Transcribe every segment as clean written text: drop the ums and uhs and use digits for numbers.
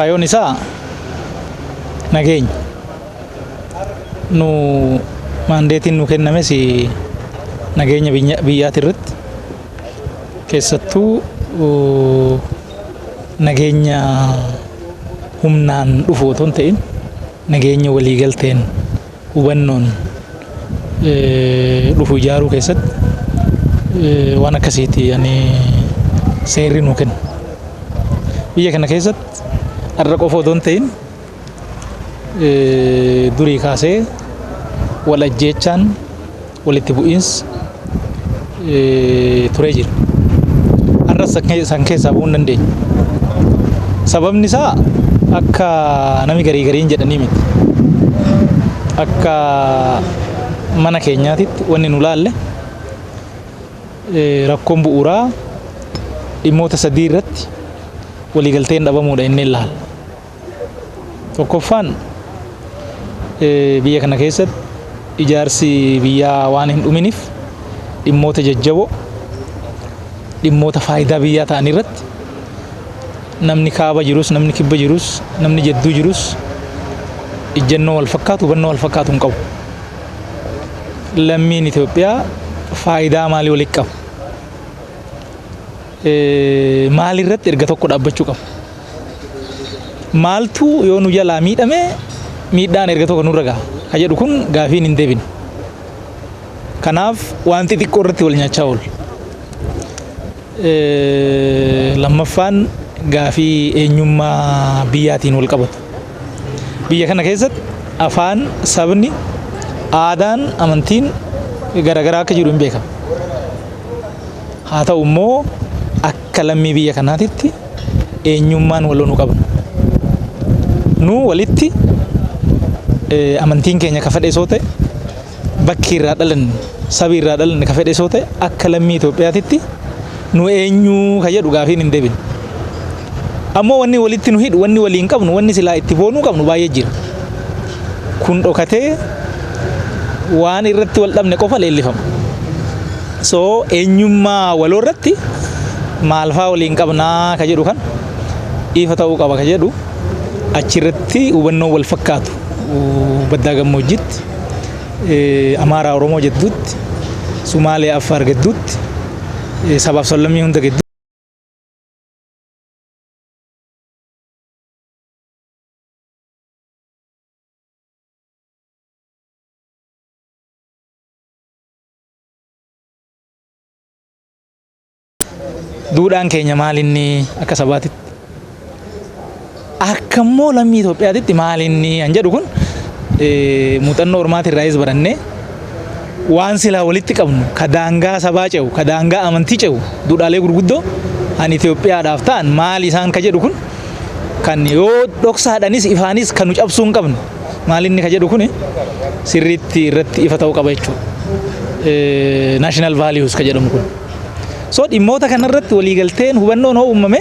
kayoon isaa nageenya nu maandeetiin nu kenname si nageenya biyyaati irratti keessattuu nageenya humnaan dhufu otoo hin ta'in nageenya waliigalteen hubannoon dhufu ijaaruu keessatti waan akkasiiti ani seerri nu kenna. Biyya kana keessatti har'a qofa otoo hin ta'in durii kaasee wal ajjeechaan walitti bu'iinsi turee jira. Har'a san keessaa bu'uu hin dandeenye. Sababni isaa akka nami gariin jedhanii miti. Akka mana keenyaatitti wanni nu laalle rakkoon bu'uuraa dhimmoota sadii irratti waliigalteen dhabamuudha inni ilaala. Tokkoffaan biyya kana keessatti ijaarsi biyyaa waan hin dhuminiif dhimmoota jajjaboo dhimmoota faayidaa biyyaa ta'an irratti namni kaaba jirus namni kibba jirus namni jedduu jirus ijjennoo wal fakkaatu hubannoo wal fakkaatu hin qabu. Lammiin Itoophiyaa faayidaa maalii walitti qaba? Maalirratti erga tokko dhaabbachuu qaba? Maaltu yoo nu jalaa miidhame miidhaan erga tokko nurra gaha? Ka jedhu kun gaafiin hin deebine. Kanaaf wanti xiqqoo irratti wal nyaachaa oolu. Lammaffaan gaafii eenyummaa biyyaatiin wal qabatu. Biyya kana keessatti afaan, sabni, aadaan, amantiin garaagaraa akka jiru hin beekamu. Haa ta'u immoo akka lammii biyya kanaatitti eenyummaan waloo nu qabna. Nu walitti amantiin keenya ka fedhe soo ta'e bakki irraa dhalanne sabi irraa dhalanne ka fedhe soo ta'e akka lammii Itoophiyaatitti nu eenyu ka jedhu gaafiin hin deebine. Ammoo wanni walitti nu hidhu wanni waliin qabnu wanni silaa itti boonuu qabnu baay'ee jira. Kun dhokatee waan irratti wal dhabne qofa leellifama. So eenyummaa waloo irratti maal faa waliin qabnaa ka jedhu kan ifa ta'uu qaba ka jedhu achirratti hubannoo wal fakkaatu baddaa gammoojjitti Amaaraa Oromoo jedduutti Sumaalee Affaar gidduutti sabaaf sablammii hunda gidduu duudhaan keenya maalinni akka sabaatitti akka immoo lammii Itoophiyaatitti maalinni an jedhu kun muuxannoo ormaatiin raayis barannee waan silaa walitti qabnu ka daangaa sabaa ce'u ka daangaa amantii ce'u duudhaalee gurguddoo an Itoophiyaadhaaf ta'an maal isaan ka jedhu kun kan yoo dhoksaadhanis ifaanis kan nu cabsuu hin qabnu maalinni ka jedhu kun sirriitti irratti ifa ta'uu qaba jechuudha. National values ka jedhamu kun. So dhimmoota kanarratti waliigalteen hubannoon hoo uumame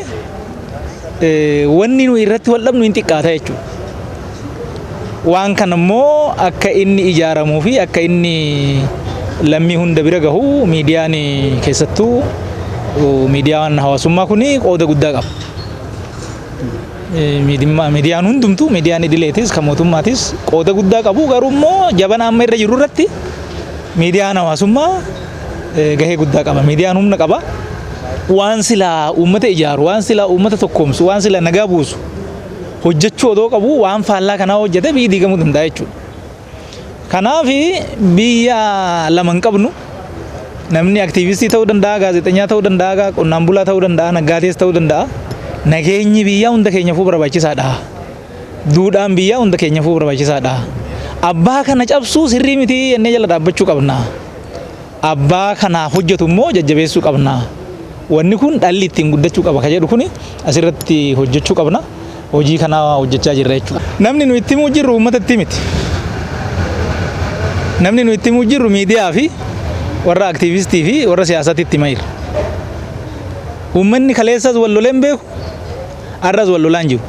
wanni nu irratti wal dhabnu hin xiqqaata jechuudha. Waan kana immoo akka inni ijaaramuu fi akka inni lammii hunda bira gahu miidiyaan keessattuu miidiyaan hawaasummaa kun qooda guddaa qaba. Miidiyaan hundumtuu miidiyaan idileetis kan mootummaatis qooda guddaa qabu garuu immoo jabana amma irra jiru irratti miidiyaan hawaasummaa gahee guddaa qaba. Miidiyaan humna qaba. Waan silaa uummata ijaaru, waan silaa uummata tokkoomsu, waan silaa nagaa buusu hojjechuu odoo qabu waan faallaa kanaa hojjete biyyi diigamuu danda'a jechuudha. Kanaaf biyya lama hin qabnu namni aktiivistii ta'uu danda'a, gaazexeessaa ta'uu danda'a, qonnaan bulaa ta'uu danda'a, naggaatees ta'uu danda'a. Nageenyi biyyaa hunda keenyaafuu barbaachisaadha. Duudhaan biyyaa hunda keenyaafuu barbaachisaadha. Abbaa kana cabsuu sirrii miti jennee jala dhaabbachuu qabna. Abbaa kanaaf hojjetu immoo jajjabeessuu qabna. Wanni kun dhalli ittiin guddachuu qaba ka jedhu kun asirratti hojjechuu qabna. Hojii kana hojjechaa jirra jechuudha. Namni nu itti himuu jirru uummatatti miti. Namni nu itti himuu jirru miidiyaa fi warra aktiivistii fi warra siyaasatti itti himaa jirra. Uummanni kaleessas wal loleen beeku, har'as wal lolaan jiru.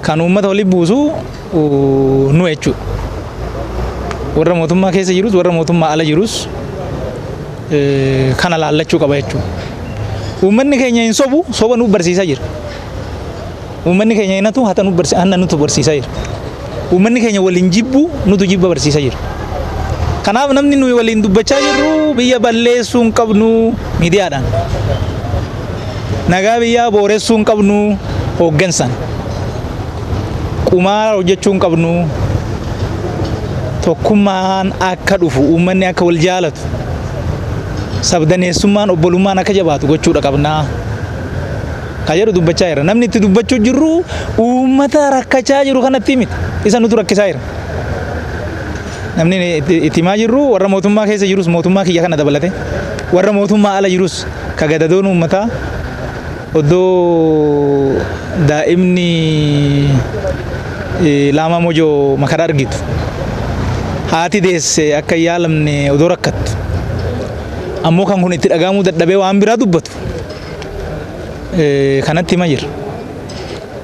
Kan uummata waliin buusu nu jechuudha. Warra mootummaa keessa jirus warra mootummaa ala jirus kana laallachuu qaba jechuudha. Uummanni keenya hin sobu, soba nuuf barsiisaa jira. Uummanni keenya inatu hata nutu barsiisaa jira. Uummanni keenya waliin jibbu nutu jibba barsiisaa jira. Kanaaf namni nuyi waliin dubbachaa jirru biyya balleessuu hin qabnu miidiyaadhaan. Nagaa biyyaa booressuu hin qabnu hooggansaan. Qumaara hojjechuu hin qabnu. Tokkummaan akka dhufu uummanni akka wal jaalatu. Sabdaneessummaan obbolummaan akka jabaatu gochuudha qabnaa. Kajedhu dubbachaa jira. Namni itti dubbachuu jirru uummata rakkachaa jiru kanatti miti. Isa nutu rakkisaa jira. Namni itti himaa jirru warra mootummaa keessa jirus mootummaa kiyya kana dabalate. Warra mootummaa ala jirus ka gadadoon uummataa oddoo daa'imni laamaa mojoo makara argitu. Haati deesse akka yaalamne odoo rakkattu. Ammoo kan kun itti dhagahamuu dadhabee waan biraa dubbatu. Kanatti himaa jira.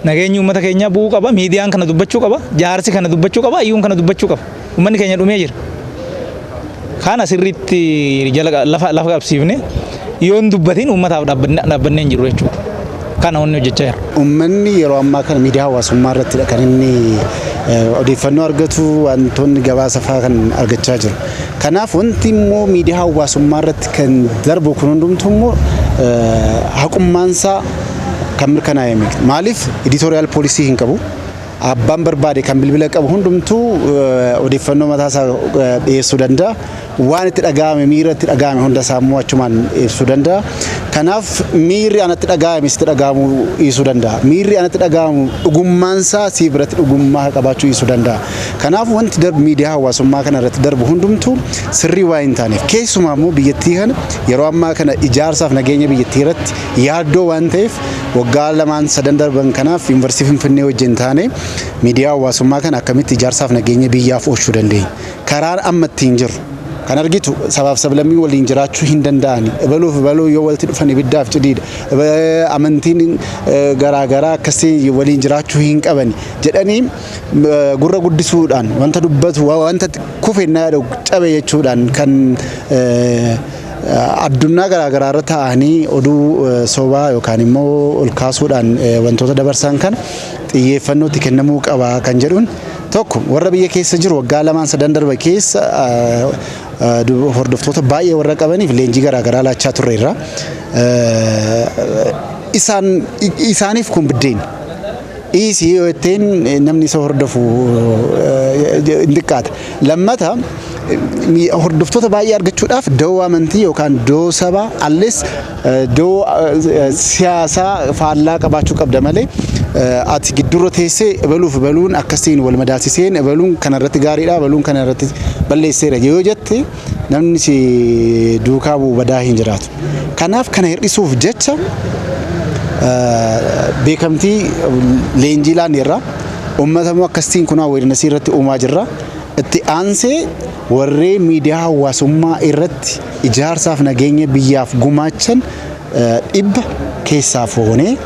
Nageenyi uummata keenyaa bu'uu qaba. Miidiyaan kana dubbachuu qaba. Jaarsi kana dubbachuu qaba. Iyyuun kana dubbachuu qaba. Uummanni keenya dhumee jira. Kana sirriitti lafa qabsiifne yoon dubbatiin uummataaf dhaabbannee hin jiru jechuudha. Kana wanni hojjechaa jira. Uummanni yeroo ammaa kana miidiyaa hawaasummaa irratti kan inni odeeffannoo argatu wantoonni gabaasa fa'aa kan argachaa jiru. Kanaaf wanti immoo miidiyaa hawaasummaa irratti kan darbu kun hundumtuu immoo haqummaansaa kan mirkanaa'e miti. Maaliif editorial poolisii hin qabu. Abbaan barbaade kan bilbila qabu hundumtuu odeeffannoo mataasaa dhiyeessuu danda'a. Waan itti dhaga'ame miira itti dhaga'ame hunda isaa immoo achumaan ibsuu danda'a. Kanaaf miirri anatti dhaga'ame sitti dhaga'amuu dhiisuu danda'a. Miirri anatti dhaga'amu dhugummaansaa si biratti dhugummaa qabaachuu dhiisuu danda'a. Kanaaf wanti darbu miidiyaa hawaasummaa kana irratti darbu hundumtuu sirrii waa hin taaneef keessumaa immoo biyyattii kana yeroo ammaa kana ijaarsaaf nageenya biyyattii irratti yaaddoo waan ta'eef waggaa lamaan sadan darban kanaaf yuunivarsiitii Finfinnee wajjin taane miidiyaa hawaasummaa kana akkamitti ijaarsaaf nageenya biyyaaf oolchuu dandeenya. Karaan amma ittiin jiru kan argitu sabaaf sablammii waliin jiraachuu hin danda'ani. Baluu yoo walitti dhufan ibiddaaf cidhiidha. Amantiin garaagaraa akkasii waliin jiraachuu hin qabani jedhanii gurra guddisuudhaan wanta dubbatu wanta kufennaa cabe jechuudhaan kan addunyaa garaagaraa irra taa'anii oduu sobaa yookaan immoo ol kaasuudhaan wantoota dabarsan kan xiyyeeffannootti kennamuu qaba kan jedhuun tokko warra biyya keessa jiru waggaa lamaan sadan darba keessa hordoftoota baay'ee warra qabaniif leenjii garaagaraa laachaa turreerra. Isaaniif kun biddeen. Dhiisii yoo ittiin namni isa hordofu hin xiqqaata. Lammata hordoftoota baay'ee argachuudhaaf da'oo amantii yookaan da'oo sabaa alles da'oo siyaasaa faallaa qabaachuu qabda malee ati gidduurra teessee baluun akkasiin wal madaalsiseen baluun kanarratti gaariidha baluun kanarratti balleesseera yoo jette namni si duukaa bu'u badaa hin jiraatu. Kanaaf kana hir'isuuf jecha beekamtii leenjii laanneerra uummatamuu akkasiin kunaa weedinasii irratti uumaa jirra. Itti aansee warreen miidiyaa hawaasummaa irratti ijaarsaaf nageenya biyyaaf gumaachan dhibba keessaa foonee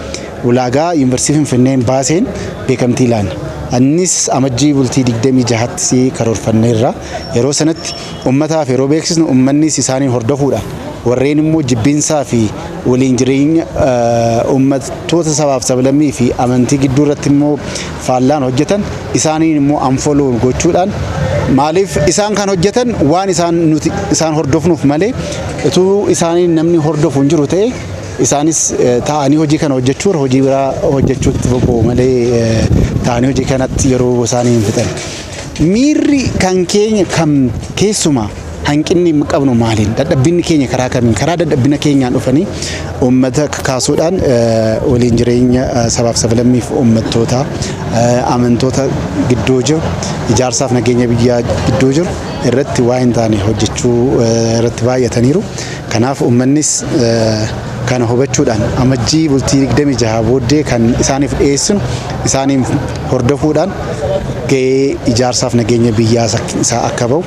ulaagaa yuunivarsiitii Finfinneen baaseen beekamtii laanna. Annis amajjii bultii 26tti karoorfanneerra. Yeroo sanatti uummataaf yeroo beeksisnu uummannis isaaniin hordofuudha. Warreen immoo jibbinsaa fi waliin jireenya uummattoota sabaaf sablammii fi amantii gidduu irratti immoo faallaan hojjetan isaaniin immoo unfollow gochuudhaan maaliif isaan kan hojjetan waan isaan hordofnuuf malee utuu isaaniin namni hordofu hin jiru ta'e isaanis taa'anii hojii kana hojjechuu hojii biraa hojjechuutti bobba'u malee taa'anii hojii kanatti yeroo isaanii hin fixan. Miirri kan keenya kam keessumaa hanqinni qabnu maaliin dadhabbinni keenya karaa kamiin karaa dadhabbina keenyaan dhufanii uummata kaasuudhaan waliin jireenya sabaaf sablammiif uummattoota amantoota gidduu jiru ijaarsaaf nageenya biyyaa gidduu jiru irratti waa hin taane hojjechuu irratti baay'ataniiru. Kanaaf uummannis kana hubachuudhaan amajjii bultii 26 booddee kan isaaniif dhiyeessinu isaaniin hordofuudhaan gahee ijaarsaaf nageenya biyyaa isaa akka ba'u